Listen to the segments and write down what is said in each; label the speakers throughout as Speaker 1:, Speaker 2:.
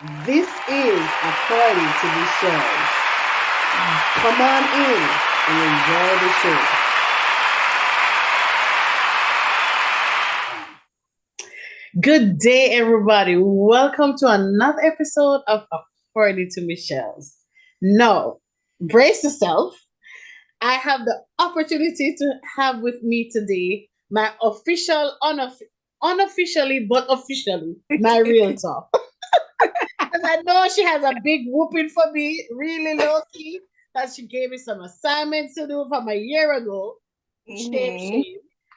Speaker 1: This is a party to be shared. Come on in and enjoy the show. Good day, everybody. Welcome to another episode of A Party to Michelle's. Now, brace yourself. I have the opportunity to have with me today my unofficially, but officially, my realtor. Because I know she has a big whooping for me, really low key, that she gave me some assignments to do from a year ago. Shame.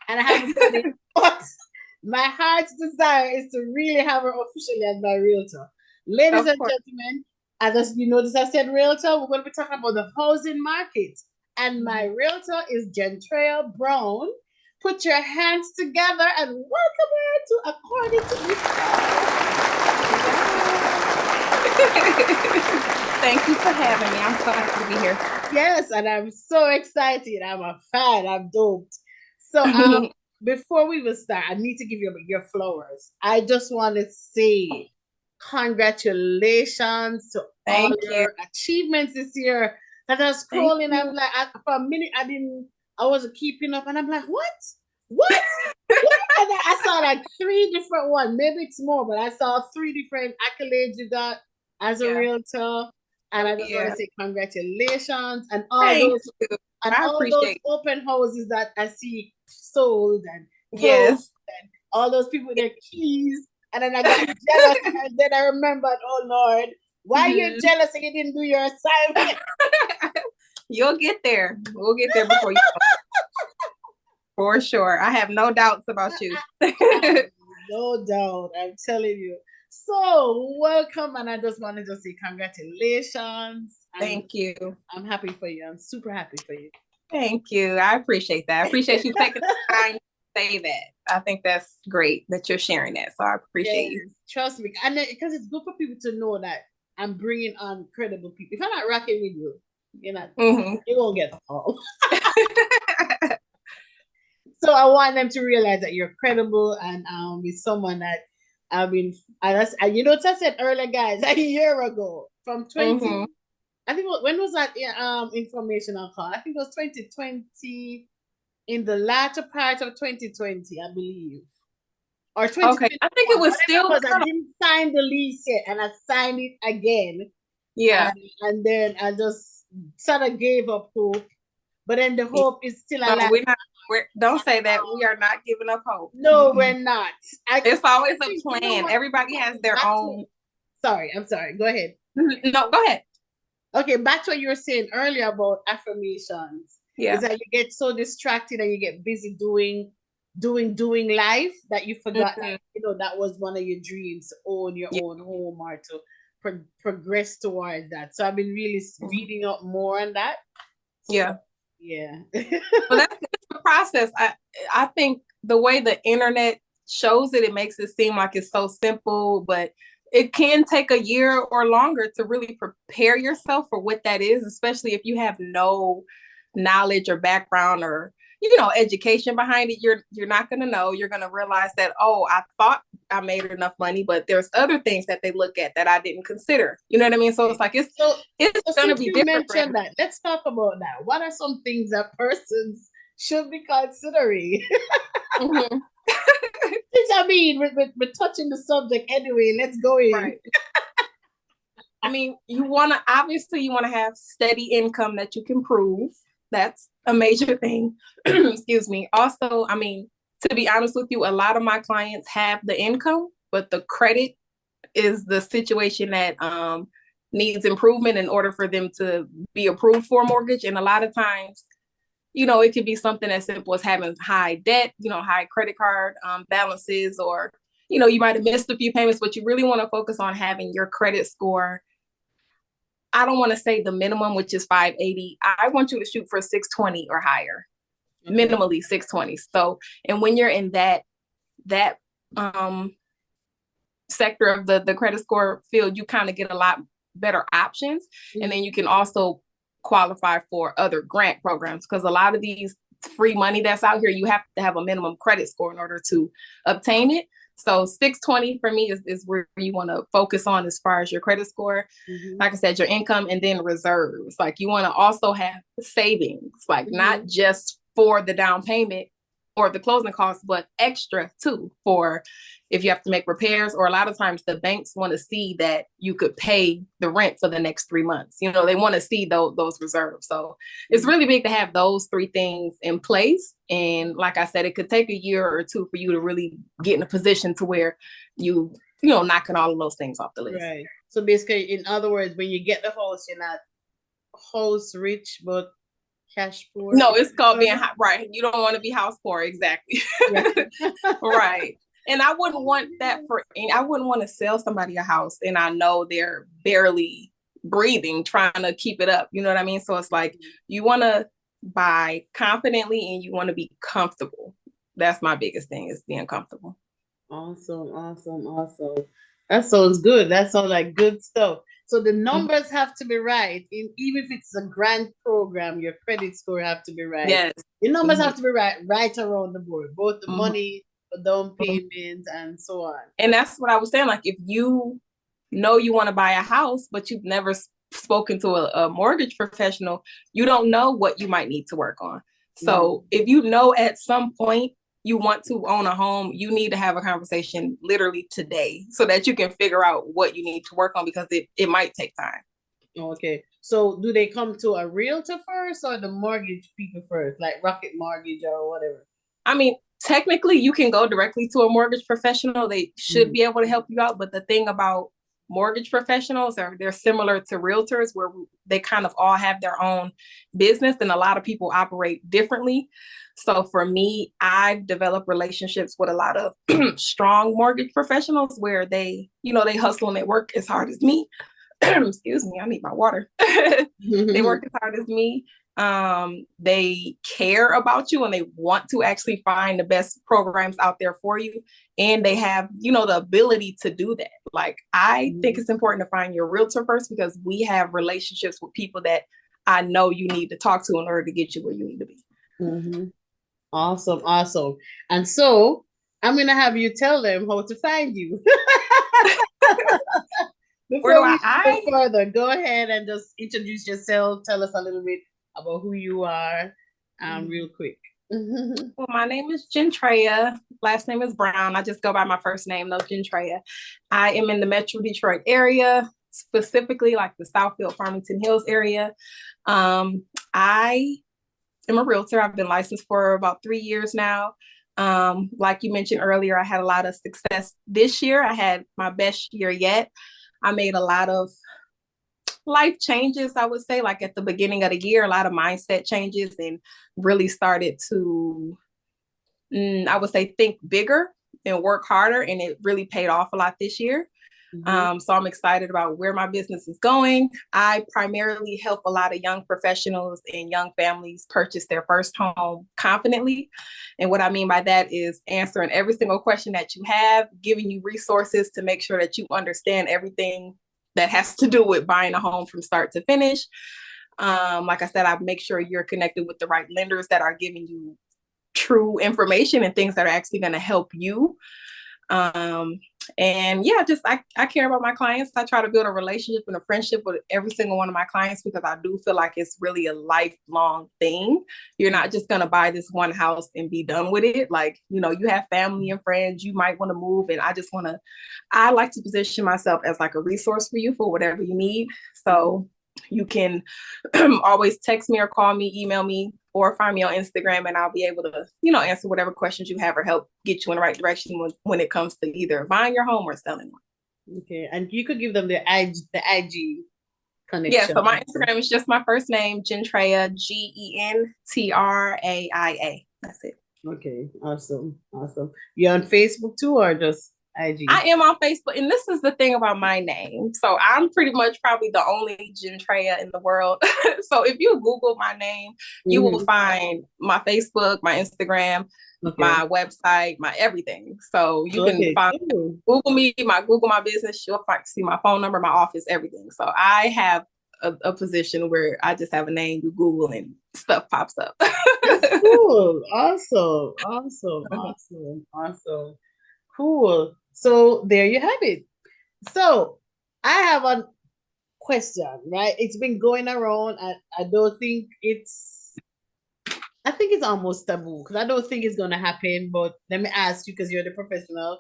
Speaker 1: And I haven't done it. But my heart's desire is to really have her officially as my realtor. Ladies and gentlemen, as you notice, I said realtor, we're going to be talking about the housing market. And my realtor is Gentraia Brown. Put your hands together and welcome her to According to
Speaker 2: Thank you for having me. I'm so happy to be here.
Speaker 1: Yes, and I'm so excited. I'm a fan. I'm doped. So before we will start, I need to give you your flowers. I just want to say congratulations to all your achievements this year. That I was scrolling, I'm like, for a minute, I wasn't keeping up, and I'm like, what? What? And I saw like 3 different ones. Maybe it's more, but I saw 3 different accolades you got as a realtor. And I just want to say congratulations and all those open houses that I see sold and and all those people with their keys. And then I got jealous, and then I remembered, oh Lord, why you're jealous and you didn't do your assignment?
Speaker 2: You'll get there. We'll get there before you know. For sure. I have no doubts about you.
Speaker 1: No doubt. I'm telling you. So welcome, and I just wanted to say congratulations.
Speaker 2: Thank you.
Speaker 1: I'm happy for you. I'm super happy for you.
Speaker 2: Thank you. I appreciate that. I appreciate you taking the time to say that. I think that's great that you're sharing that. So I appreciate you.
Speaker 1: Trust me. And because it's good for people to know that I'm bringing on credible people. If I'm not rocking with you, you won't get the call. So I want them to realize that you're credible and with someone that I mean, you know what I said earlier, guys, a year ago from 20. I think when was that informational call? I think it was 2020, in the latter part of 2020, I believe. Or 2020.
Speaker 2: Okay, I think it was still
Speaker 1: because I didn't sign the lease yet, and I signed it again.
Speaker 2: Yeah.
Speaker 1: And then I just sort of gave up hope. But then the hope is still alive.
Speaker 2: Don't say that. We are not giving up hope.
Speaker 1: No, we're not.
Speaker 2: It's always a plan. Everybody has their own.
Speaker 1: I'm sorry. Go ahead.
Speaker 2: No, go ahead.
Speaker 1: Okay, back to what you were saying earlier about affirmations. Yeah. Is that you get so distracted and you get busy doing life that you forgot that, that was one of your dreams, to own your own home or to progress towards that. So I've been really reading up more on that.
Speaker 2: Yeah.
Speaker 1: Yeah.
Speaker 2: Well, that's the process. I think the way the internet shows it makes it seem like it's so simple, but it can take a year or longer to really prepare yourself for what that is, especially if you have no knowledge or background or education behind it. You're not going to know. You're going to realize that, oh, I thought I made enough money, but there's other things that they look at that I didn't consider. You know what I mean? So it's like it's going to be different.
Speaker 1: Mentioned that. Let's talk about that. What are some things that persons should be considering? I mean, we're touching the subject anyway. Let's go in. Right.
Speaker 2: I mean, you want to have steady income that you can prove. That's a major thing. Excuse me. Also, I mean, to be honest with you, a lot of my clients have the income, but the credit is the situation that needs improvement in order for them to be approved for a mortgage. And a lot of times, it could be something as simple as having high debt, high credit card balances, or, you might have missed a few payments, but you really want to focus on having your credit score. I don't want to say the minimum, which is 580. I want you to shoot for 620 or higher, minimally 620. So, and when you're in that sector of the credit score field, you kind of get a lot better options. And then you can also qualify for other grant programs, because a lot of these free money that's out here, you have to have a minimum credit score in order to obtain it. So 620 for me is where you want to focus on as far as your credit score. Like I said, your income, and then reserves. Like you want to also have savings, like not just for the down payment or the closing costs, but extra too for if you have to make repairs, or a lot of times the banks want to see that you could pay the rent for the next 3 months. You know, they want to see those reserves. So it's really big to have those 3 things in place. And like I said, it could take a year or 2 for you to really get in a position to where you know, knocking all of those things off the list.
Speaker 1: Right. So basically, in other words, when you get the house, you're not house rich, but cash poor.
Speaker 2: No, it's called being right. You don't want to be house poor. Exactly. Right. And I wouldn't want that I wouldn't want to sell somebody a house and I know they're barely breathing, trying to keep it up. You know what I mean? So it's like, you want to buy confidently and you want to be comfortable. That's my biggest thing, is being comfortable.
Speaker 1: Awesome. That sounds good. That sounds like good stuff. So the numbers have to be right. Even if it's a grant program, your credit score have to be right.
Speaker 2: Yes.
Speaker 1: Your numbers have to be right around the board, both the money, the down payment, and so on.
Speaker 2: And that's what I was saying. Like, if you know you want to buy a house, but you've never spoken to a mortgage professional, you don't know what you might need to work on. So if you know at some point you want to own a home, you need to have a conversation literally today so that you can figure out what you need to work on, because it might take time.
Speaker 1: Okay. So do they come to a realtor first or the mortgage people first, like Rocket Mortgage or whatever?
Speaker 2: I mean, technically you can go directly to a mortgage professional. They should be able to help you out. But the thing about mortgage professionals they're similar to realtors, where they kind of all have their own business and a lot of people operate differently. So for me, I've developed relationships with a lot of strong mortgage professionals where they hustle and they work as hard as me. Excuse me, I need my water. They work as hard as me. They care about you and they want to actually find the best programs out there for you. And they have, the ability to do that. Like, I think it's important to find your realtor first, because we have relationships with people that I know you need to talk to in order to get you where you need to be.
Speaker 1: Awesome. And so I'm going to have you tell them how to find you. Before we go further, go ahead and just introduce yourself. Tell us a little bit about who you are, real quick.
Speaker 2: Well, my name is Gentraia. Last name is Brown. I just go by my first name, though, Gentraia. I am in the Metro Detroit area, specifically like the Southfield, Farmington Hills area. I am a realtor. I've been licensed for about 3 years now. Like you mentioned earlier, I had a lot of success this year. I had my best year yet. I made a lot of life changes, I would say, like at the beginning of the year, a lot of mindset changes, and really started to, I would say, think bigger and work harder. And it really paid off a lot this year. So I'm excited about where my business is going. I primarily help a lot of young professionals and young families purchase their first home confidently. And what I mean by that is answering every single question that you have, giving you resources to make sure that you understand everything that has to do with buying a home from start to finish. Like I said, I make sure you're connected with the right lenders that are giving you true information and things that are actually going to help you. And yeah, just I care about my clients. I try to build a relationship and a friendship with every single one of my clients, because I do feel like it's really a lifelong thing. You're not just going to buy this one house and be done with it. Like, you have family and friends, you might want to move. And I like to position myself as like a resource for you for whatever you need. So you can always text me or call me, email me, or find me on Instagram, and I'll be able to, answer whatever questions you have or help get you in the right direction when it comes to either buying your home or selling one.
Speaker 1: Okay. And you could give them the IG connection.
Speaker 2: Yeah, so my Instagram is just my first name, Gentraia, Gentraia. That's it.
Speaker 1: Okay. Awesome. You're on Facebook too, or just IG?
Speaker 2: I am on Facebook, and this is the thing about my name. So I'm pretty much probably the only Gentraia in the world. So if you Google my name, you will find my Facebook, my Instagram, my website, my everything. So you can find Google me, Google my business. You'll see my phone number, my office, everything. So I have a position where I just have a name, you Google, and stuff pops up.
Speaker 1: That's cool. Awesome. Cool. So there you have it. So I have a question, right? It's been going around. I don't think I think it's almost taboo because I don't think it's going to happen. But let me ask you because you're the professional.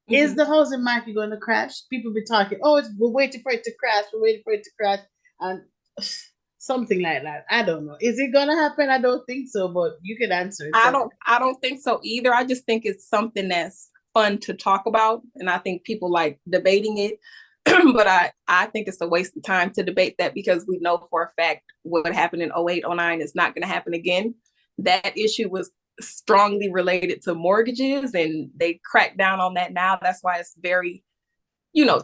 Speaker 1: Is
Speaker 2: Mhm.
Speaker 1: the housing market going to crash? People be talking, oh, we're waiting for it to crash. We're waiting for it to crash. And something like that. I don't know. Is it going to happen? I don't think so, but you could answer it. So,
Speaker 2: I don't think so either. I just think it's something that's fun to talk about. And I think people like debating it. But I think it's a waste of time to debate that because we know for a fact what happened in 08, 09 is not going to happen again. That issue was strongly related to mortgages and they cracked down on that now. That's why it's very,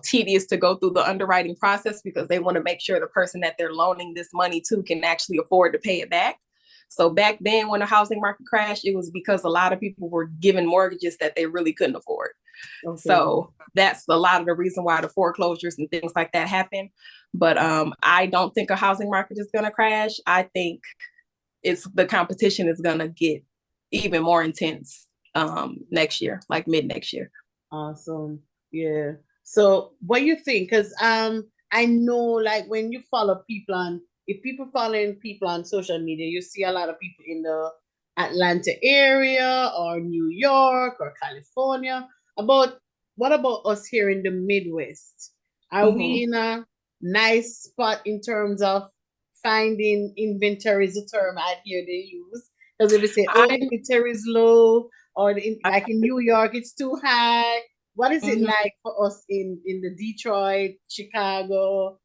Speaker 2: tedious to go through the underwriting process because they want to make sure the person that they're loaning this money to can actually afford to pay it back. So back then when the housing market crashed, it was because a lot of people were given mortgages that they really couldn't afford.
Speaker 1: okay.
Speaker 2: So that's a lot of the reason why the foreclosures and things like that happen. But I don't think a housing market is going to crash. I think the competition is going to get even more intense next year, like mid next year.
Speaker 1: Awesome. Yeah. So what you think? Because I know like when you follow people on if people following people on social media, you see a lot of people in the Atlanta area or New York or California. About what about us here in the Midwest? Are we
Speaker 2: Mm-hmm.
Speaker 1: in a nice spot in terms of finding inventory is a term I hear they use. Because if they say, oh,
Speaker 2: I,
Speaker 1: inventory is low, or
Speaker 2: I
Speaker 1: like in New York, it's too high. What is it
Speaker 2: mhm.
Speaker 1: like for us in the Detroit, Chicago?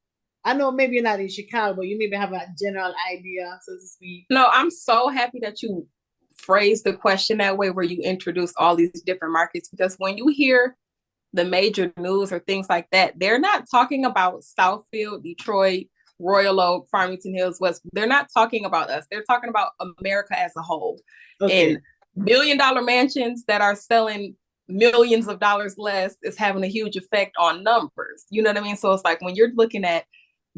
Speaker 1: I know maybe you're not in Chicago, but you maybe have a general idea, so to speak.
Speaker 2: No, I'm so happy that you phrased the question that way, where you introduce all these different markets, because when you hear the major news or things like that, they're not talking about Southfield, Detroit, Royal Oak, Farmington Hills, West. They're not talking about us. They're talking about America as a whole.
Speaker 1: Okay.
Speaker 2: And $1 million mansions that are selling millions of dollars less is having a huge effect on numbers. You know what I mean? So it's like when you're looking at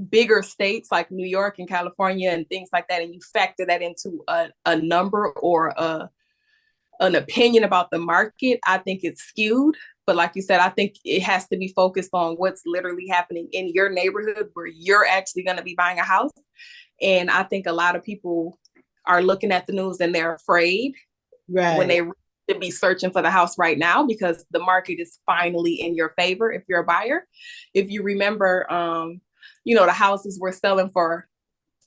Speaker 2: bigger states like New York and California and things like that, and you factor that into a number or an opinion about the market, I think it's skewed. But like you said, I think it has to be focused on what's literally happening in your neighborhood where you're actually going to be buying a house. And I think a lot of people are looking at the news and they're afraid when
Speaker 1: Right.
Speaker 2: they should be searching for the house right now because the market is finally in your favor if you're a buyer. If you remember, the houses were selling for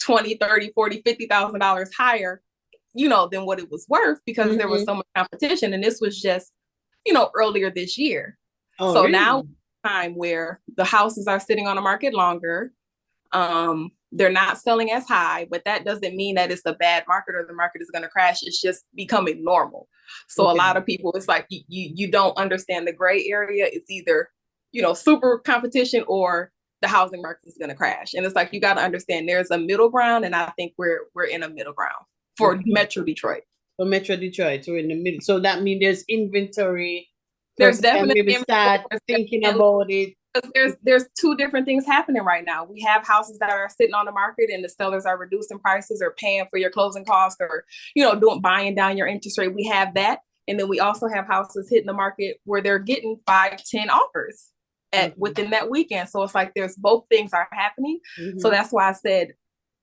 Speaker 2: 20, 30, 40, $50,000 higher, than what it was worth because there was
Speaker 1: Mm-hmm.
Speaker 2: so much competition. And this was just, earlier this year.
Speaker 1: Oh,
Speaker 2: So now
Speaker 1: really?
Speaker 2: time where the houses are sitting on the market longer. They're not selling as high, but that doesn't mean that it's a bad market or the market is going to crash. It's just becoming normal. So a
Speaker 1: Okay.
Speaker 2: lot of people, it's like you don't understand the gray area. It's either, super competition or the housing market is going to crash. And it's like you got to understand there's a middle ground, and I think we're in a middle ground for
Speaker 1: Okay.
Speaker 2: Metro Detroit.
Speaker 1: For Metro Detroit, we're in the middle. So that means there's inventory.
Speaker 2: There's
Speaker 1: Person can
Speaker 2: definitely
Speaker 1: maybe start thinking about it.
Speaker 2: there's two different things happening right now. We have houses that are sitting on the market and the sellers are reducing prices or paying for your closing costs or doing buying down your interest rate. We have that. And then we also have houses hitting the market where they're getting 5, 10 offers at
Speaker 1: Okay.
Speaker 2: within that weekend. So it's like there's both things are happening. So
Speaker 1: Mm-hmm.
Speaker 2: that's why I said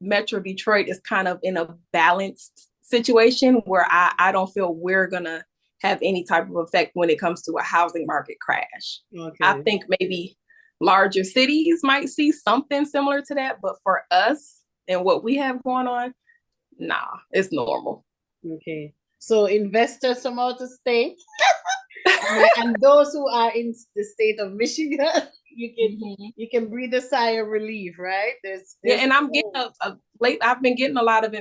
Speaker 2: Metro Detroit is kind of in a balanced situation where I don't feel we're gonna have any type of effect when it comes to a housing market crash. I
Speaker 1: Okay.
Speaker 2: think maybe larger cities might see something similar to that, but for us and what we have going on, nah, it's normal.
Speaker 1: Okay. So investors from out of state and those who are in the state of Michigan, you can
Speaker 2: Mhm.
Speaker 1: you can breathe a sigh of relief, right?
Speaker 2: Yeah,
Speaker 1: There's
Speaker 2: and I'm getting
Speaker 1: hope.
Speaker 2: I've been getting a lot of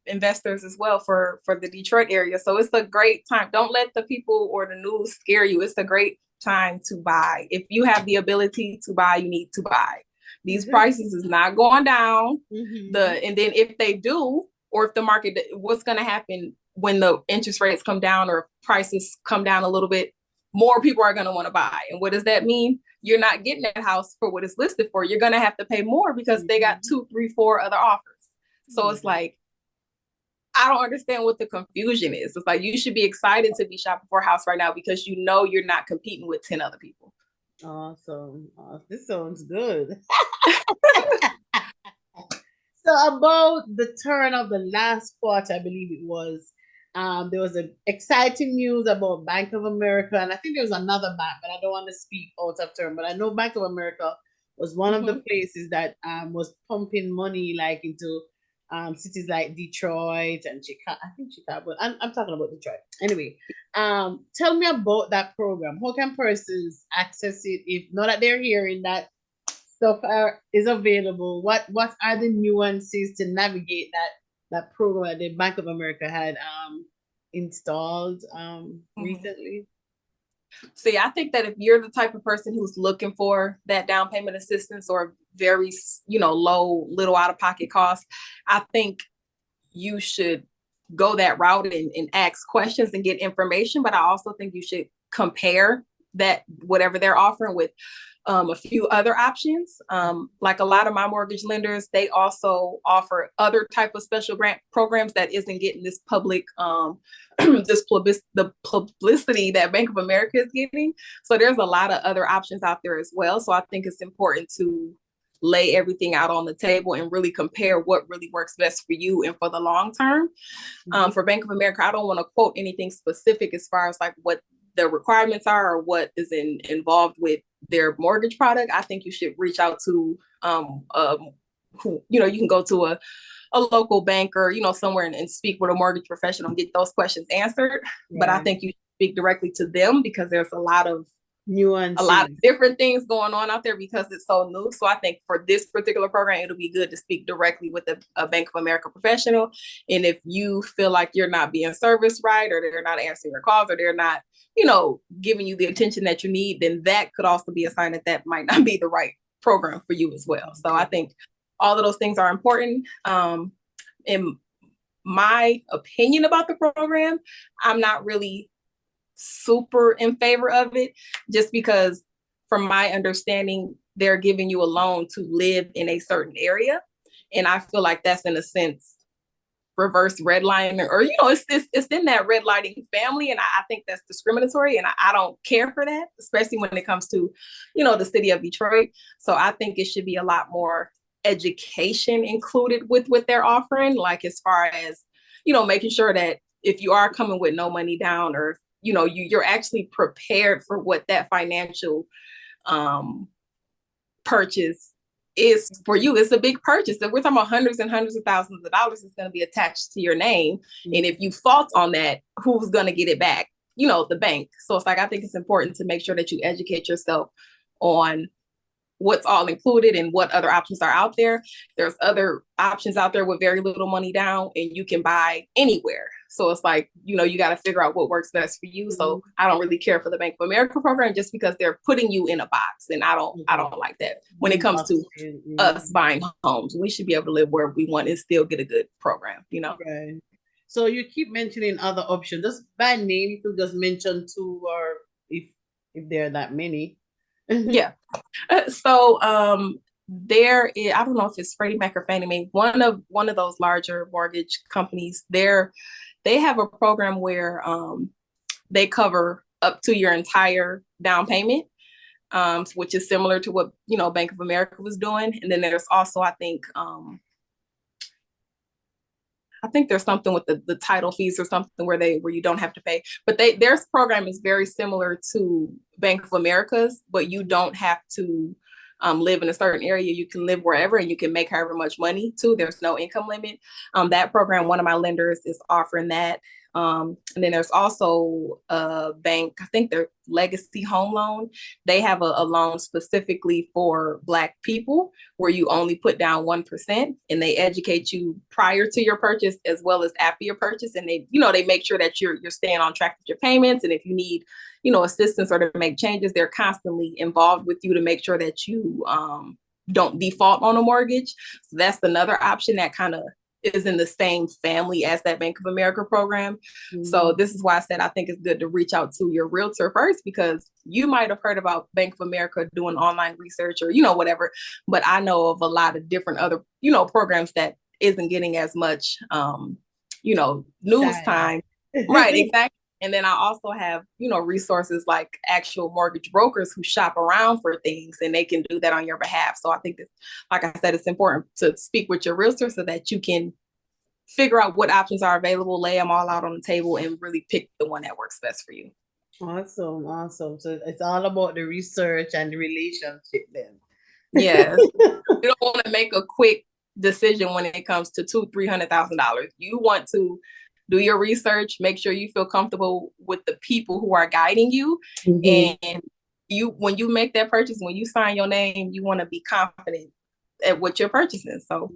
Speaker 2: investors as well for the Detroit area. So it's a great time. Don't let the people or the news scare you. It's a great time to buy. If you have the ability to buy, you need to buy. These prices is not going down.
Speaker 1: Mm-hmm.
Speaker 2: And then if they do, or if the market, what's going to happen when the interest rates come down or prices come down a little bit, more people are going to want to buy. And what does that mean? You're not getting that house for what it's listed for. You're going to have to pay more because they got
Speaker 1: Mm-hmm.
Speaker 2: 2, 3, 4 other offers. So it's
Speaker 1: Mm-hmm.
Speaker 2: like I don't understand what the confusion is. It's like you should be excited to be shopping for a house right now because you know you're not competing with 10 other people.
Speaker 1: Awesome. This sounds good. So about the turn of the last quarter, I believe it was, there was a exciting news about Bank of America, and I think there was another bank, but I don't want to speak out of turn. But I know Bank of America was one of the places that was pumping money like into cities like Detroit and Chicago. I think Chicago, but I'm talking about Detroit. Anyway, tell me about that program. How can persons access it if not that they're hearing that stuff is available? What are the nuances to navigate that program that the Bank of America had installed recently?
Speaker 2: See, I think that if you're the type of person who's looking for that down payment assistance or very, low, little out of pocket costs, I think you should go that route and ask questions and get information. But I also think you should compare that whatever they're offering with a few other options. Like a lot of my mortgage lenders, they also offer other type of special grant programs that isn't getting this public, the publicity that Bank of America is getting. So there's a lot of other options out there as well. So I think it's important to lay everything out on the table and really compare what really works best for you and for the long term. For Bank of America, I don't want to quote anything specific as far as like what the requirements are or what is involved with their mortgage product. I think you should reach out to who, you can go to a local bank or, somewhere and speak with a mortgage professional and get those questions answered. Yeah. But I think you speak directly to them because there's a lot of nuances, a lot of different things going on out there because it's so new. So I think for this particular program, it'll be good to speak directly with a Bank of America professional. And if you feel like you're not being serviced right, or they're not answering your calls, or they're not, giving you the attention that you need, then that could also be a sign that might not be the right program for you as well. So I think all of those things are important. In my opinion about the program, I'm not really super in favor of it just because from my understanding, they're giving you a loan to live in a certain area. And I feel like that's in a sense reverse redlining, or it's in that redlining family, and I think that's discriminatory, and I don't care for that, especially when it comes to the city of Detroit. So I think it should be a lot more education included with what they're offering, like as far as making sure that if you are coming with no money down, or you're actually prepared for what that financial purchase is for you. It's a big purchase. If we're talking about hundreds and hundreds of thousands of dollars, it's going to be attached to your name. Mm-hmm. And if you fault on that, who's going to get it back? The bank. So it's like, I think it's important to make sure that you educate yourself on what's all included and what other options are out there. There's other options out there with very little money down, and you can buy anywhere. So it's like, you got to figure out what works best for you. So I don't really care for the Bank of America program just because they're putting you in a box, and I don't like that. When it comes to us buying homes, we should be able to live where we want and still get a good program,
Speaker 1: Okay. So you keep mentioning other options. Just by name, you could just mention two, or if there are that many.
Speaker 2: Yeah. So there is, I don't know if it's Freddie Mac or Fannie Mae, one of those larger mortgage companies, they have a program where they cover up to your entire down payment, which is similar to what Bank of America was doing. And then there's also, I think there's something with the title fees or something where you don't have to pay. But their program is very similar to Bank of America's, but you don't have to live in a certain area. You can live wherever, and you can make however much money too. There's no income limit. That program, one of my lenders is offering that. And then there's also a bank, I think they're Legacy Home Loan. They have a loan specifically for Black people where you only put down 1%, and they educate you prior to your purchase as well as after your purchase. And they make sure that you're staying on track with your payments. And if you need, assistance or to make changes, they're constantly involved with you to make sure that you don't default on a mortgage. So that's another option that kind of is in the same family as that Bank of America program. Mm-hmm. So this is why I said I think it's good to reach out to your realtor first, because you might have heard about Bank of America doing online research or, whatever, but I know of a lot of different other, programs that isn't getting as much news time. Right, exactly. And then I also have, resources like actual mortgage brokers who shop around for things, and they can do that on your behalf. So I think that, like I said, it's important to speak with your realtor so that you can figure out what options are available, lay them all out on the table, and really pick the one that works best for you.
Speaker 1: Awesome. So it's all about the research and the relationship then.
Speaker 2: Yes. You don't want to make a quick decision when it comes to $200,000-$300,000. You want to do your research, make sure you feel comfortable with the people who are guiding you. And when you make that purchase, when you sign your name, you want to be confident at what you're purchasing. So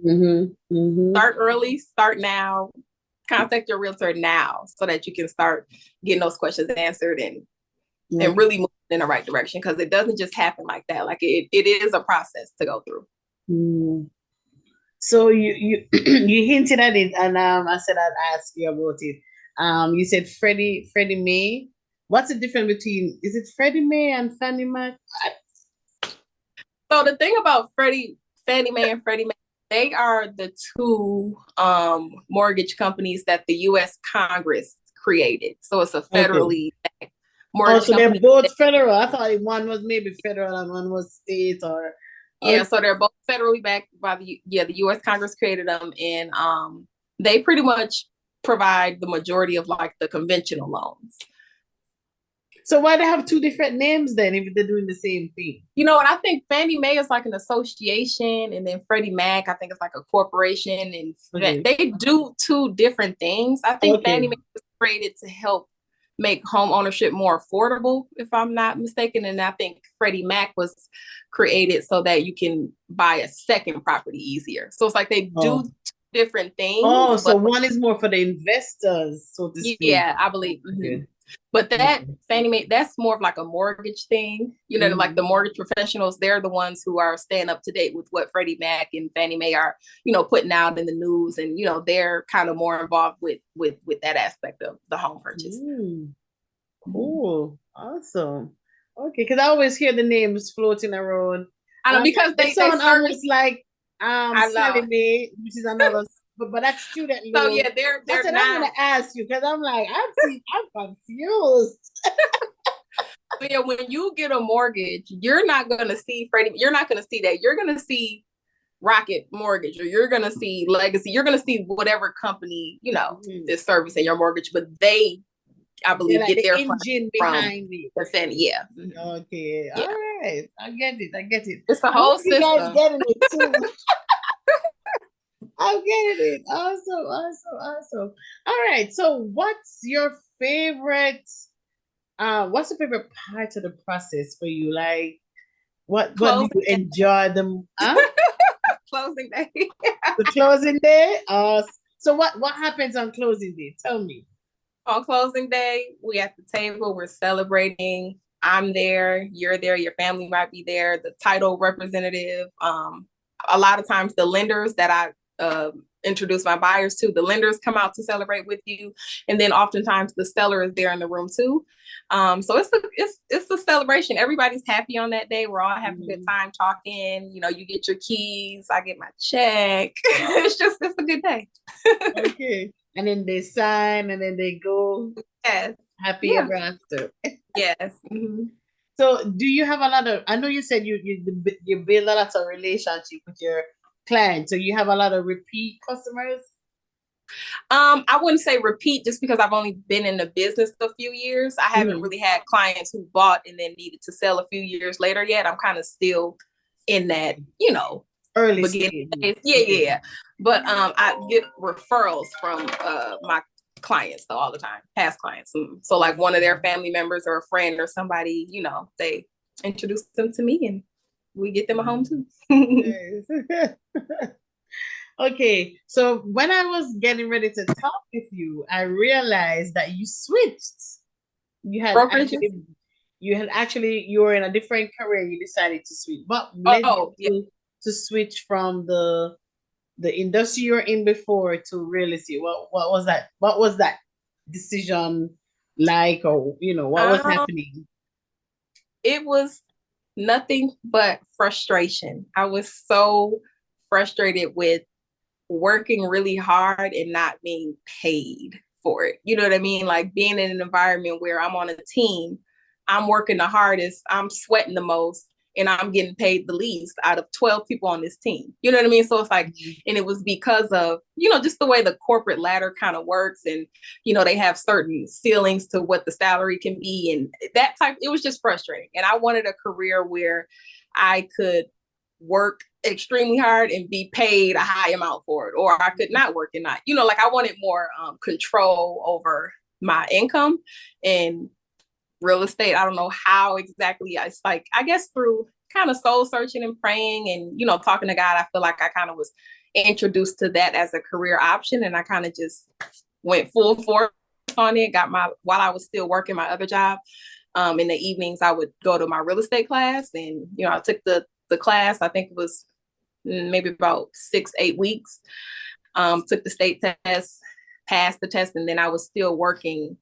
Speaker 2: start early, start now, contact your realtor now so that you can start getting those questions answered and really move in the right direction, because it doesn't just happen like that. Like it is a process to go through.
Speaker 1: So you you hinted at it, and I said I'd ask you about it. You said Freddie Mae. What's the difference between, is it Freddie Mae and Fannie Mae?
Speaker 2: So the thing about Fannie Mae and Freddie Mae, they are the two mortgage companies that the U.S. Congress created. So it's a federally mortgage
Speaker 1: so
Speaker 2: company.
Speaker 1: They're both federal. I thought one was maybe federal and one was state, or
Speaker 2: so they're both federally backed by the U.S. Congress created them, and they pretty much provide the majority of like the conventional loans.
Speaker 1: So why they have two different names then if they're doing the same thing?
Speaker 2: You know what? I think Fannie Mae is like an association, and then Freddie Mac, I think it's like a corporation, and they do two different things. I think Fannie Mae was created to help make home ownership more affordable, if I'm not mistaken. And I think Freddie Mac was created so that you can buy a second property easier. So it's like they do different things.
Speaker 1: So one is more for the investors, so to speak.
Speaker 2: Yeah, I believe. But that Fannie Mae, that's more of like a mortgage thing. Like the mortgage professionals, they're the ones who are staying up to date with what Freddie Mac and Fannie Mae are, putting out in the news, and they're kind of more involved with that aspect of the home purchase.
Speaker 1: Cool, awesome. Okay, because I always hear the names floating around.
Speaker 2: I know, because they
Speaker 1: sound almost like Sally Mae, which is another. But that's student loan.
Speaker 2: So yeah, they're
Speaker 1: not. I'm gonna ask you because I'm like I'm confused.
Speaker 2: But yeah, when you get a mortgage, you're not gonna see Freddie. You're not gonna see that. You're gonna see Rocket Mortgage, or you're gonna see Legacy. You're gonna see whatever company is servicing your mortgage. But they, I believe,
Speaker 1: like
Speaker 2: get their
Speaker 1: engine behind it. Okay, all right, I get it.
Speaker 2: It's a whole system.
Speaker 1: You guys getting it too. I'm getting it. Awesome. All right. So what's your favorite part of the process for you? Like what do you enjoy them?
Speaker 2: Closing day.
Speaker 1: The closing day? So what happens on closing day? Tell me.
Speaker 2: On closing day, we at the table, we're celebrating. I'm there, you're there, your family might be there, the title representative. A lot of times the lenders that I introduce my buyers to, the lenders come out to celebrate with you, and then oftentimes the seller is there in the room too. So it's a celebration. Everybody's happy on that day. We're all having a good time talking. You get your keys, I get my check. it's a good day.
Speaker 1: Okay, and then they sign, and then they go.
Speaker 2: Yes,
Speaker 1: happy ever after.
Speaker 2: Yes.
Speaker 1: So do you have a lot of? I know you said you build a lot of relationship with your clients, so you have a lot of repeat customers?
Speaker 2: I wouldn't say repeat, just because I've only been in the business a few years. I haven't really had clients who bought and then needed to sell a few years later yet. I'm kind of still in that,
Speaker 1: early stage.
Speaker 2: Yeah. But I get referrals from my clients all the time, past clients. So like one of their family members or a friend or somebody, they introduce them to me, and we get them a home too.
Speaker 1: Okay, so when I was getting ready to talk with you, I realized that you switched. You were in a different career. You decided to switch. What led you to switch from the industry you were in before to real estate? What was that? What was that decision like, or what was happening?
Speaker 2: It was nothing but frustration. I was so frustrated with working really hard and not being paid for it. You know what I mean? Like being in an environment where I'm on a team, I'm working the hardest, I'm sweating the most, and I'm getting paid the least out of 12 people on this team. You know what I mean? So it's like, and it was because of, just the way the corporate ladder kind of works. And, they have certain ceilings to what the salary can be. And that type, it was just frustrating. And I wanted a career where I could work extremely hard and be paid a high amount for it, or I could not work and not, like I wanted more control over my income. And real estate, I don't know how exactly. It's like, I guess through kind of soul searching and praying and, talking to God, I feel like I kind of was introduced to that as a career option. And I kind of just went full force on it, while I was still working my other job. In the evenings, I would go to my real estate class, and, I took the class. I think it was maybe about 6-8 weeks, took the state test, passed the test. And then I was still working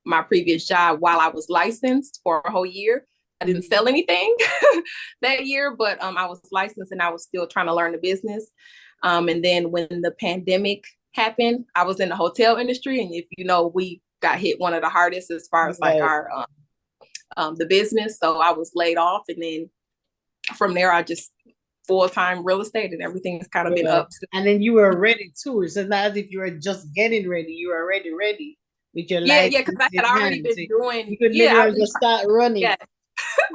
Speaker 2: my previous job while I was licensed for a whole year. I didn't sell anything that year, but I was licensed and I was still trying to learn the business. And then when the pandemic happened, I was in the hotel industry. And if we got hit one of the hardest as far as like our the business. So I was laid off. And then from there, I just full-time real estate, and everything's kind of been up.
Speaker 1: And then you were ready too. It's not as if you were just getting ready. You were already ready with your life.
Speaker 2: Yeah, because I had already been doing.
Speaker 1: You could literally just start running.
Speaker 2: Yeah.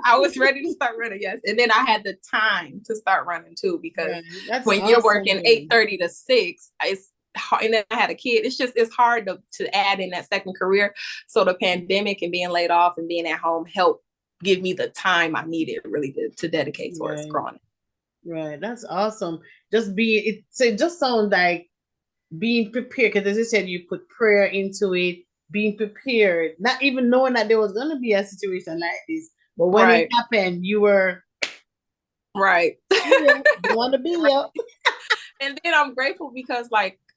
Speaker 2: I was ready to start running, yes. And then I had the time to start running too, because when you're working 8:30 to 6, it's and then I had a kid. It's hard to add in that second career. So the pandemic and being laid off and being at home helped give me the time I needed really to dedicate towards growing.
Speaker 1: Right. That's awesome. It just sounds like being prepared, because as you said, you put prayer into it, being prepared, not even knowing that there was going to be a situation like this. But when it happened, you were
Speaker 2: right.
Speaker 1: You want to be there.
Speaker 2: And then I'm grateful because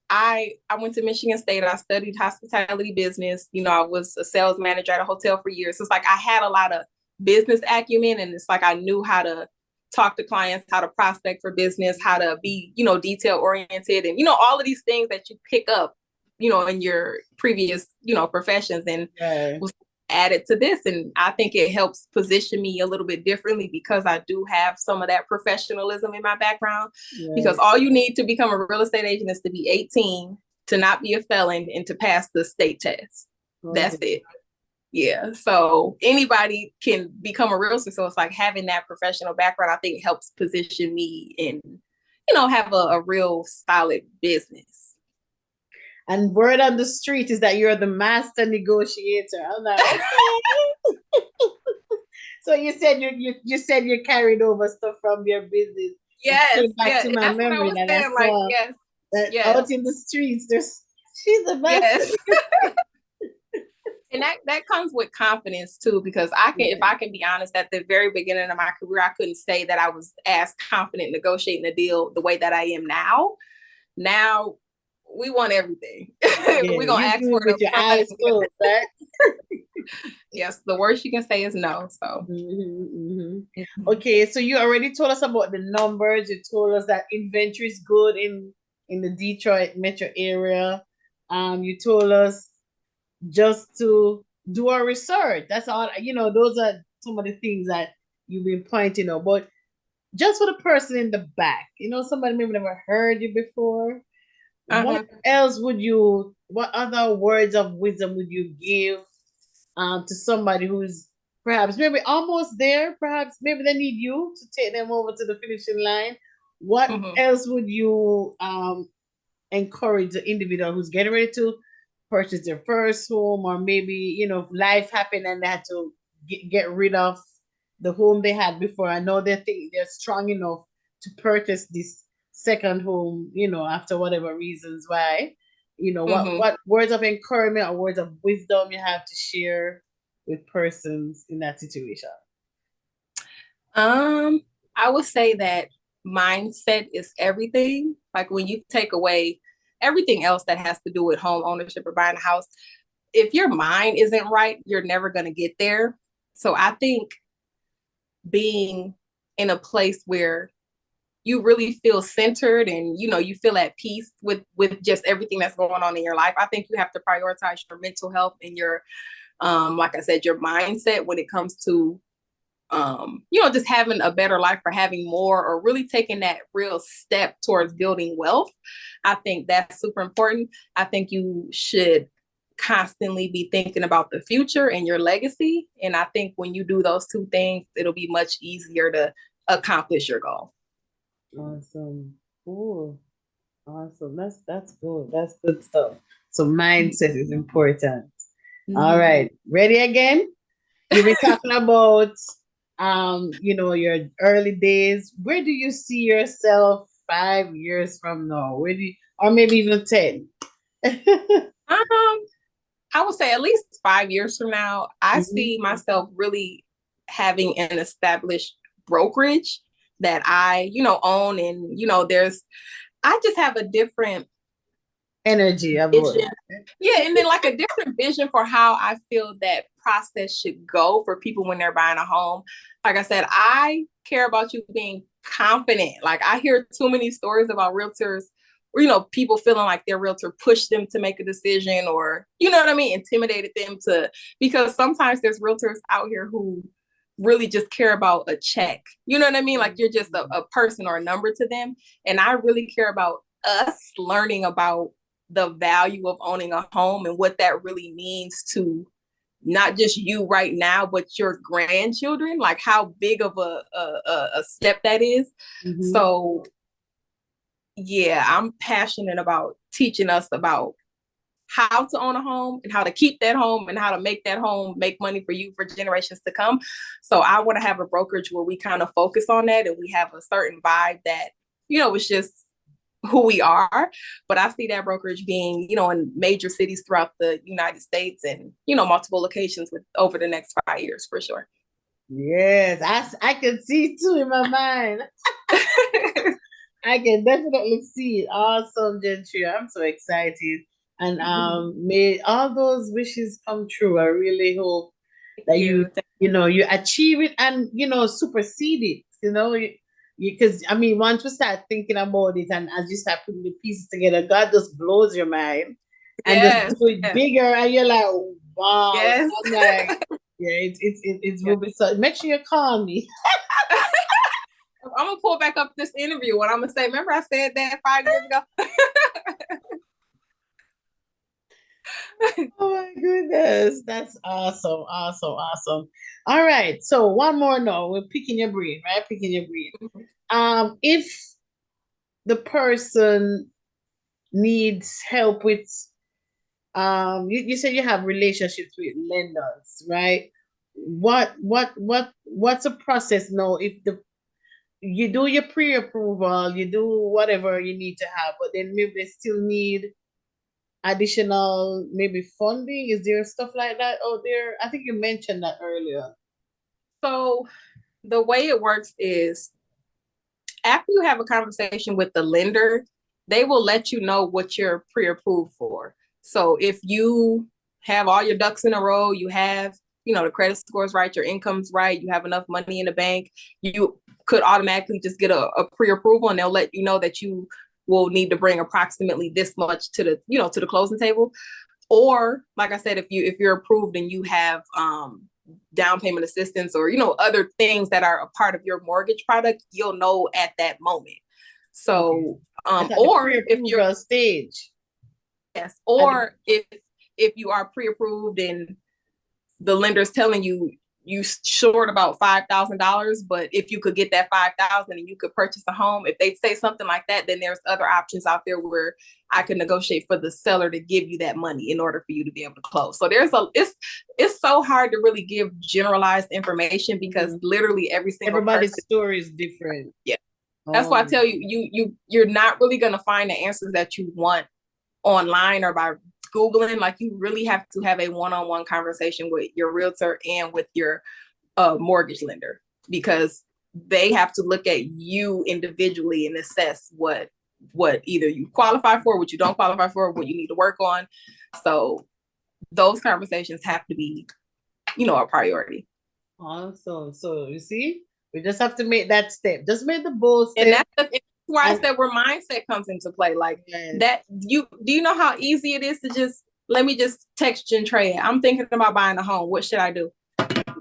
Speaker 2: I went to Michigan State. I studied hospitality business. I was a sales manager at a hotel for years. So it's like I had a lot of business acumen, and it's like I knew how to talk to clients, how to prospect for business, how to be, detail oriented, and, all of these things that you pick up, in your previous, professions, and was added to this. And I think it helps position me a little bit differently because I do have some of that professionalism in my background, because all you need to become a real estate agent is to be 18, to not be a felon, and to pass the state test. That's it. Yeah. So anybody can become a realtor. So it's like having that professional background, I think, helps position me and, have a real solid business.
Speaker 1: And word on the street is that you're the master negotiator. I'm like, okay. So you said you said you carried over stuff from your business.
Speaker 2: Yes.
Speaker 1: Back to my memory that I saw out in the streets. She's the best.
Speaker 2: Yes. And that comes with confidence too, because if I can be honest, at the very beginning of my career, I couldn't say that I was as confident negotiating a deal the way that I am now. Now we want everything. We're gonna ask for it with your eyes closed, right? Yes, the worst you can say is no. So
Speaker 1: okay, so you already told us about the numbers. You told us that inventory is good in the Detroit metro area. You told us just to do our research. That's all, those are some of the things that you've been pointing out. But just for the person in the back, somebody maybe never heard you before. What other words of wisdom would you give to somebody who's perhaps maybe almost there, perhaps maybe they need you to take them over to the finishing line? What else would you encourage the individual who's getting ready to purchase their first home, or maybe, life happened and they had to get rid of the home they had before? I know they think they're strong enough to purchase this second home, after whatever reasons why. What words of encouragement or words of wisdom you have to share with persons in that situation?
Speaker 2: I would say that mindset is everything. Like when you take away everything else that has to do with home ownership or buying a house, if your mind isn't right, you're never going to get there. So I think being in a place where you really feel centered and, you know, you feel at peace with just everything that's going on in your life. I think you have to prioritize your mental health and your, like I said, your mindset when it comes to, you know, just having a better life or having more or really taking that real step towards building wealth. I think that's super important. I think you should constantly be thinking about the future and your legacy. And I think when you do those two things, it'll be much easier to accomplish your goal.
Speaker 1: Awesome. Cool. Awesome. That's good. That's good stuff. So mindset is important. Mm-hmm. All right. Ready again? You've been talking about you know, your early days. Where do you see yourself 5 years from now? Where do you, or maybe even 10?
Speaker 2: I would say at least 5 years from now, I see myself really having an established brokerage that I, you know, own. And, you know, I just have a different
Speaker 1: energy about it.
Speaker 2: Yeah, and then like a different vision for how I feel that process should go for people when they're buying a home. Like I said, I care about you being confident. Like I hear too many stories about realtors or, you know, people feeling like their realtor pushed them to make a decision or, you know what I mean, intimidated them to, because sometimes there's realtors out here who really just care about a check. You know what I mean? Like you're just a person or a number to them. And I really care about us learning about the value of owning a home and what that really means to not just you right now, but your grandchildren, like how big of a step that is. So yeah, I'm passionate about teaching us about how to own a home and how to keep that home and how to make that home make money for you for generations to come. So I want to have a brokerage where we kind of focus on that and we have a certain vibe that, you know, it's just who we are. But I see that brokerage being, you know, in major cities throughout the United States and, you know, multiple locations over the next 5 years for sure.
Speaker 1: Yes, I can see too in my mind. I can definitely see it. Awesome, Gentraia. I'm so excited. And may all those wishes come true. I really hope that you know, you achieve it and, you know, supersede it, you know, because I mean, once you start thinking about it and as you start putting the pieces together, God just blows your mind and just do it bigger and you're like, wow.
Speaker 2: Yes.
Speaker 1: I'm like, yeah, it's moving. So make sure you call me.
Speaker 2: I'm gonna pull back up this interview and I'm gonna say, remember I said that 5 years ago?
Speaker 1: Oh my goodness, that's awesome. All right, so one more. No, we're picking your brain, right? Picking your brain. If the person needs help with, you said you have relationships with lenders, right? What's the process now? If you do your pre-approval, you do whatever you need to have, but then maybe they still need additional maybe funding. Is there stuff like that out there? I think you mentioned that earlier.
Speaker 2: So the way it works is after you have a conversation with the lender, they will let you know what you're pre-approved for. So if you have all your ducks in a row, you have, you know, the credit scores right, your income's right, you have enough money in the bank, you could automatically just get a pre-approval and they'll let you know that you will need to bring approximately this much to the, you know, to the closing table. Or like I said, if you're approved and you have down payment assistance or, you know, other things that are a part of your mortgage product, you'll know at that moment. So or if you're
Speaker 1: stage.
Speaker 2: Yes, or if you are pre-approved and the lender's telling you short about $5,000, but if you could get that $5,000 and you could purchase a home, if they say something like that, then there's other options out there where I can negotiate for the seller to give you that money in order for you to be able to close. So it's so hard to really give generalized information because literally
Speaker 1: everybody's story is different.
Speaker 2: Yeah. That's why I tell you're not really going to find the answers that you want online or by Googling. Like you really have to have a one-on-one conversation with your realtor and with your mortgage lender, because they have to look at you individually and assess what either you qualify for, what you don't qualify for, what you need to work on. So those conversations have to be, you know, a priority.
Speaker 1: Awesome. So you see, We just have to make that step. Just make the bold step.
Speaker 2: And that's why I said where mindset comes into play. Like that, do you know how easy it is to just, let me just text Gentraia. I'm thinking about buying a home. What should I do?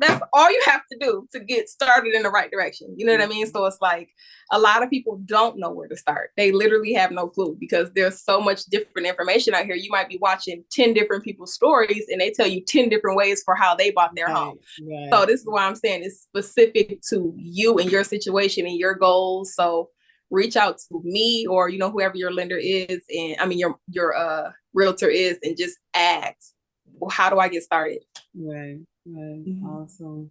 Speaker 2: That's all you have to do to get started in the right direction. You know what I mean? So it's like a lot of people don't know where to start. They literally have no clue because there's so much different information out here. You might be watching 10 different people's stories and they tell you 10 different ways for how they bought their home. Right. So this is why I'm saying it's specific to you and your situation and your goals. So reach out to me or, you know, whoever your lender is. And I mean, your realtor is, and just ask, well, how do I get started?
Speaker 1: Right. Right. Mm-hmm. Awesome.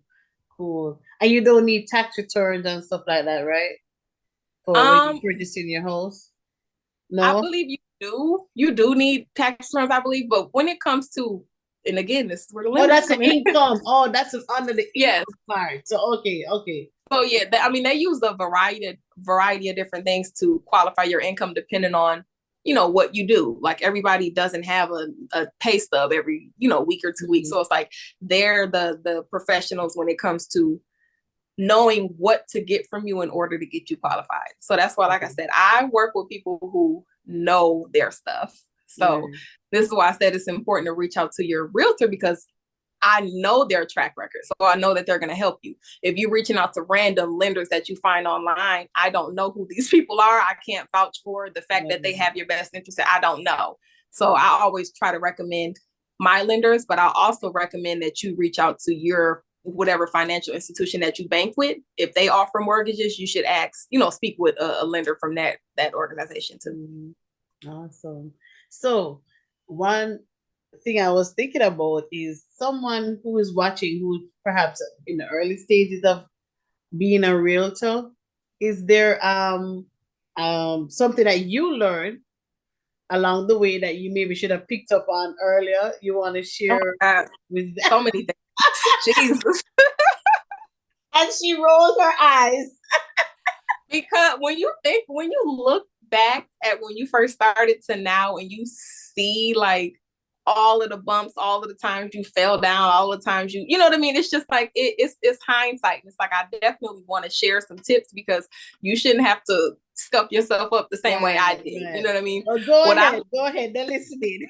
Speaker 1: Cool. And you don't need tax returns and stuff like that, right? For when you're purchasing your house? No?
Speaker 2: I believe you do. You do need tax returns, I believe. But when it comes to, and again, this is where the
Speaker 1: that's the income. Oh, that's under the
Speaker 2: income
Speaker 1: part. So okay.
Speaker 2: So yeah, they use a variety of different things to qualify your income depending on, you know, what you do. Like everybody doesn't have a pay stub every, you know, week or 2 weeks. So it's like they're the professionals when it comes to knowing what to get from you in order to get you qualified. So that's why, like I said, I work with people who know their stuff. So this is why I said it's important to reach out to your realtor, because I know their track record. So I know that they're going to help you. If you're reaching out to random lenders that you find online, I don't know who these people are. I can't vouch for the fact that they have your best interest. I don't know. So I always try to recommend my lenders, but I'll also recommend that you reach out to your whatever financial institution that you bank with. If they offer mortgages, you should ask, you know, speak with a lender from that organization too.
Speaker 1: Awesome. So one thing I was thinking about is someone who is watching, who perhaps in the early stages of being a realtor. Is there something that you learned along the way that you maybe should have picked up on earlier? You want to share with that?
Speaker 2: So many things. Jesus.
Speaker 1: And she rolled her eyes.
Speaker 2: Because when you look back at when you first started to now, and you see like all of the bumps, all of the times you fell down, all the times you know what I mean? It's just like, it's hindsight. It's like, I definitely want to share some tips, because you shouldn't have to scuff yourself up the same way I did. You know what I mean?
Speaker 1: Oh, go ahead. They're listening.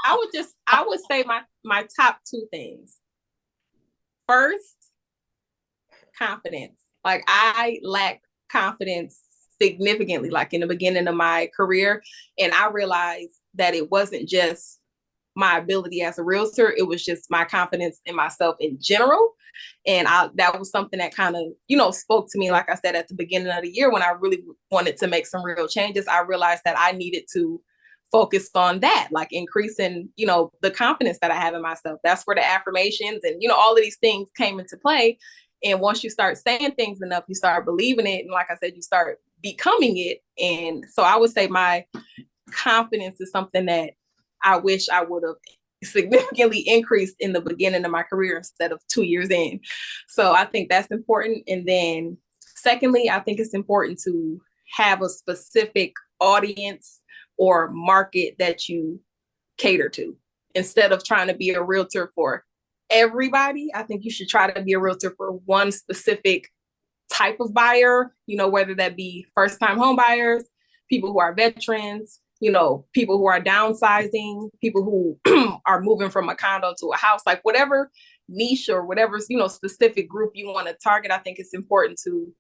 Speaker 2: I would say my top two things. First, confidence. Like I lacked confidence significantly, like in the beginning of my career. And I realized that it wasn't just my ability as a realtor, it was just my confidence in myself in general. And that was something that kind of, you know, spoke to me, like I said, at the beginning of the year, when I really wanted to make some real changes. I realized that I needed to focus on that, like increasing, you know, the confidence that I have in myself. That's where the affirmations and, you know, all of these things came into play. And once you start saying things enough, you start believing it. And like I said, you start becoming it. And so I would say my confidence is something that I wish I would have significantly increased in the beginning of my career instead of 2 years in. So I think that's important. And then secondly, I think it's important to have a specific audience or market that you cater to. Instead of trying to be a realtor for everybody, I think you should try to be a realtor for one specific type of buyer, you know, whether that be first-time home buyers, people who are veterans, you know, people who are downsizing, people who are moving from a condo to a house, like whatever niche or whatever, you know, specific group you want to target. I think it's important to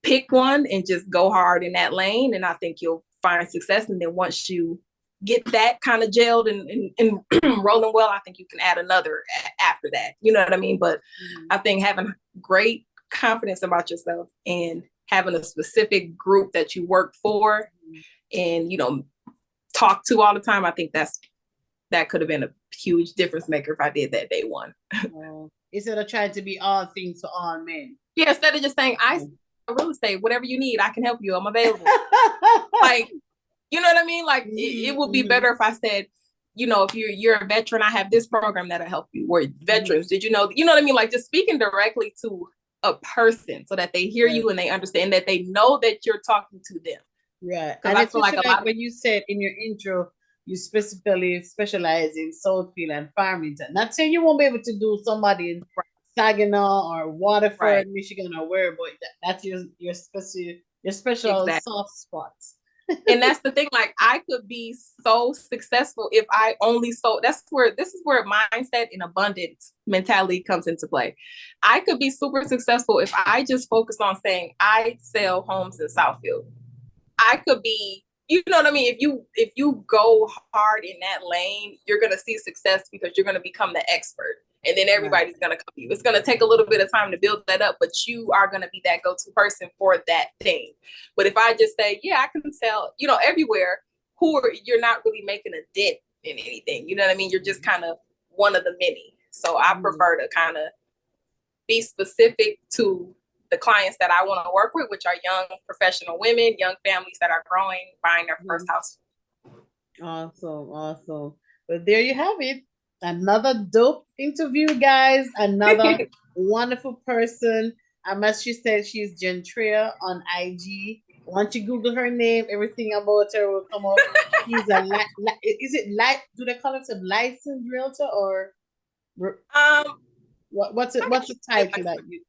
Speaker 2: pick one and just go hard in that lane. And I think you'll find success. And then once you get that kind of gelled and rolling well, I think you can add another after that. You know what I mean? But I think having great confidence about yourself and having a specific group that you work for and, you know, talk to all the time, I think that could have been a huge difference maker if I did that day one.
Speaker 1: Instead of trying to be all things to all men.
Speaker 2: Yeah, instead of just saying, I real estate, whatever you need, I can help you. I'm available. Like, you know what I mean? Like it would be better if I said, you know, if you're a veteran, I have this program that'll help you. Or veterans, did you know what I mean? Like just speaking directly to a person so that they hear you and they understand that they know that you're talking to them.
Speaker 1: Right. And I feel like when you said in your intro, you specifically specialize in Southfield and Farmington. Not saying you won't be able to do somebody in Saginaw or Waterford,
Speaker 2: Right.
Speaker 1: Michigan, or where, but that's your special
Speaker 2: Exactly.
Speaker 1: soft spots.
Speaker 2: And that's the thing, like I could be so successful if I only sold. This is where mindset and abundance mentality comes into play. I could be super successful if I just focus on saying I sell homes in Southfield. I could be, you know what I mean? If you go hard in that lane, you're gonna see success because you're gonna become the expert. And then everybody's
Speaker 1: Right.
Speaker 2: gonna come to you. It's gonna take a little bit of time to build that up, but you are gonna be that go-to person for that thing. But if I just say, yeah, I can sell, everywhere, you're not really making a dent in anything. You know what I mean? You're just kind of one of the many. So I prefer to kind of be specific to the clients that I want to work with, which are young professional women, young families that are growing, buying their first house.
Speaker 1: Awesome, awesome. But there you have it. Another dope interview, guys. Another wonderful person. As she said, she's Gentraia on IG. Once you Google her name, everything about her will come up. She's is it do they call it a licensed realtor or what's it? What's the title that you?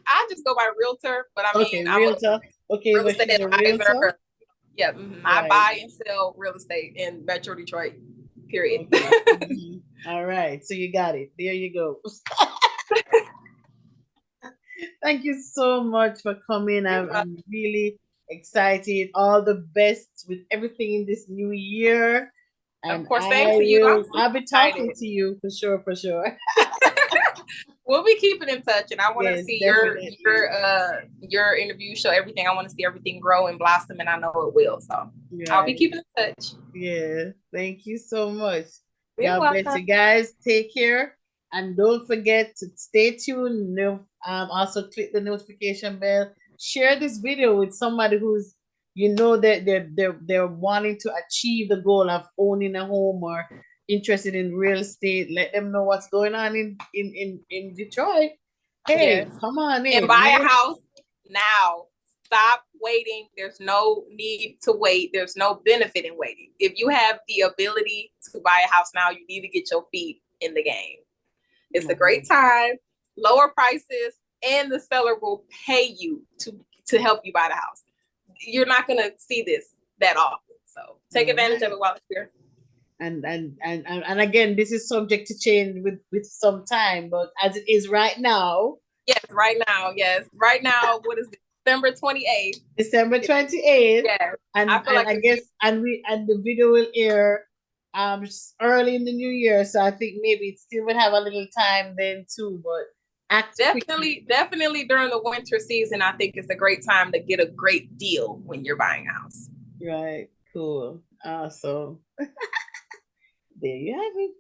Speaker 2: I just go by realtor, but I mean,
Speaker 1: Okay,
Speaker 2: I'm a
Speaker 1: realtor. Okay,
Speaker 2: real
Speaker 1: but
Speaker 2: estate
Speaker 1: she's a realtor.
Speaker 2: advisor. Yeah, I
Speaker 1: Right.
Speaker 2: buy and sell real estate in Metro Detroit. Period.
Speaker 1: Okay. All right, so you got it. There you go. Thank you so much for coming. I'm really excited. All the best with everything in this new year. And
Speaker 2: of course, thanks to you.
Speaker 1: I'll be talking
Speaker 2: Excited.
Speaker 1: to you for sure, for sure.
Speaker 2: We'll be keeping in touch, and I want to
Speaker 1: Yes,
Speaker 2: see
Speaker 1: definitely.
Speaker 2: your interview show everything. I want to see everything grow and blossom, and I know it will. So I'll be keeping in touch.
Speaker 1: Yeah, thank you so much.
Speaker 2: You're
Speaker 1: God bless
Speaker 2: welcome.
Speaker 1: you guys. Take care, and don't forget to stay tuned. Also click the notification bell. Share this video with somebody who's that they're wanting to achieve the goal of owning a home or interested in real estate. Let them know what's going on in Detroit. Hey,
Speaker 2: Yes.
Speaker 1: come on
Speaker 2: And
Speaker 1: in,
Speaker 2: buy a
Speaker 1: right?
Speaker 2: house now. Stop waiting. There's no need to wait. There's no benefit in waiting. If you have the ability to buy a house now, you need to get your feet in the game. It's a great time, lower prices, and the seller will pay you to help you buy the house. You're not going to see this that often. So take advantage of it while it's here.
Speaker 1: And again, this is subject to change with some time, but as it is right now.
Speaker 2: Yes, right now. Yes, right now. What is it? December 28th.
Speaker 1: December 28th.
Speaker 2: Yes,
Speaker 1: and I guess the video will air early in the new year, so I think maybe it still would have a little time then too. But
Speaker 2: definitely during the winter season, I think it's a great time to get a great deal when you're buying a house.
Speaker 1: Right. Cool. Awesome. There you have it.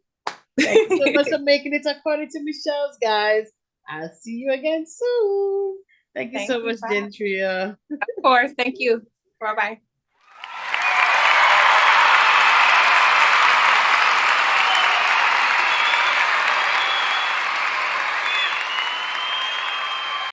Speaker 1: Thank you so much for making it according to Michelle's, guys. I'll see you again soon. Thank you so much, Gentraia.
Speaker 2: Of course. Thank you. Bye-bye.